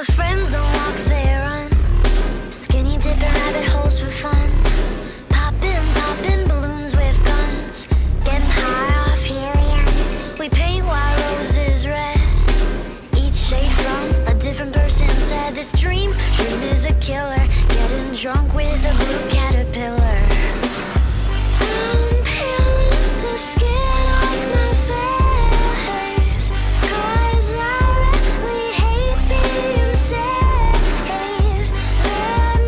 my friends don't walk, they run. Skinny dipping rabbit holes for fun. Popping balloons with guns. Getting high off helium. We paint white roses red. Each shade from a different person said this dream is a killer. Getting drunk with a blue caterpillar. I'm peeling the skin off my face, 'cause I really hate being safe. The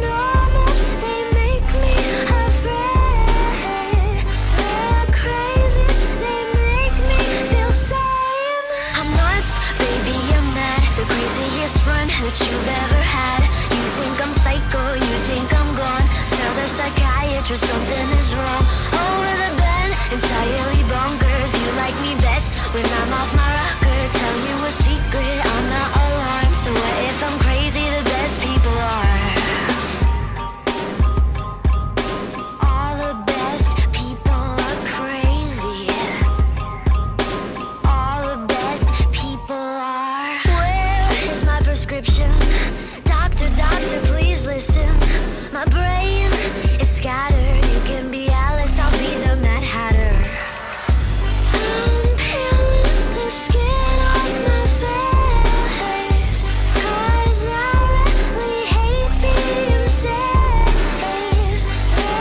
normals, they make me afraid. The crazies, they make me feel sane. I'm nuts, baby, I'm mad. The craziest friend that you've ever had. You think I'm psycho, you think I'm gone. Tell the psychiatrist something is wrong. Over the bed, entirely bonkers. You like me best when I'm off my rocker. Tell you a secret, I'm not alarmed. So what if I'm crazy? The best people are. All the best people are crazy. All the best people are. Where is my prescription? Doctor, please listen. My brain is scattered. You can be Alice, I'll be the Mad Hatter. I'm peeling the skin off my face, 'cause I really hate being safe. The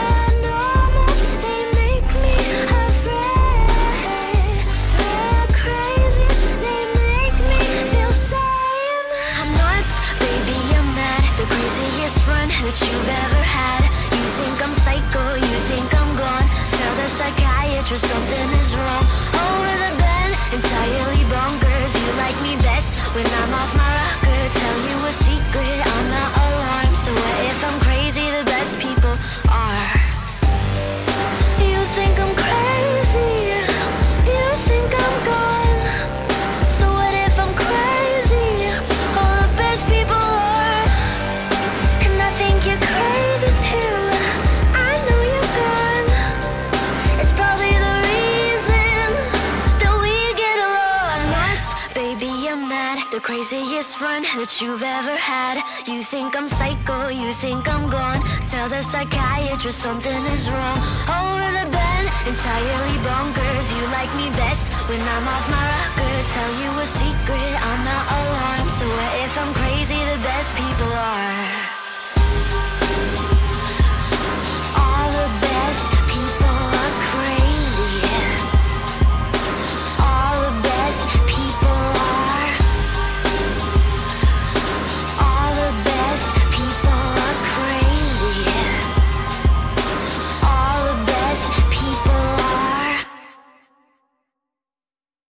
normals, they make me afraid. The crazies, they make me feel sane. I'm nuts, baby, I'm mad. The craziest friend that you've ever had. You think I'm psycho, you think I'm gone. Tell the psychiatrist something is wrong. Over the bed, entirely bonkers. You like me best when I'm off my rocker. Tell you a secret, I'm not alarmed. So what if I'm crazy? The best people are. You think I'm crazy, you think I'm gone. So what if I'm crazy? All the best people are. And I think you're crazy too. I know you're gone. It's probably the reason that we get along. Nuts, baby, I'm mad. The craziest friend that you've ever had. You think I'm psycho, you think I'm gone. Tell the psychiatrist something is wrong. Over the bed, entirely bonkers. You like me best when I'm off my rocker. Tell you a secret, I'm not alarmed. So what if I'm crazy? The best people are.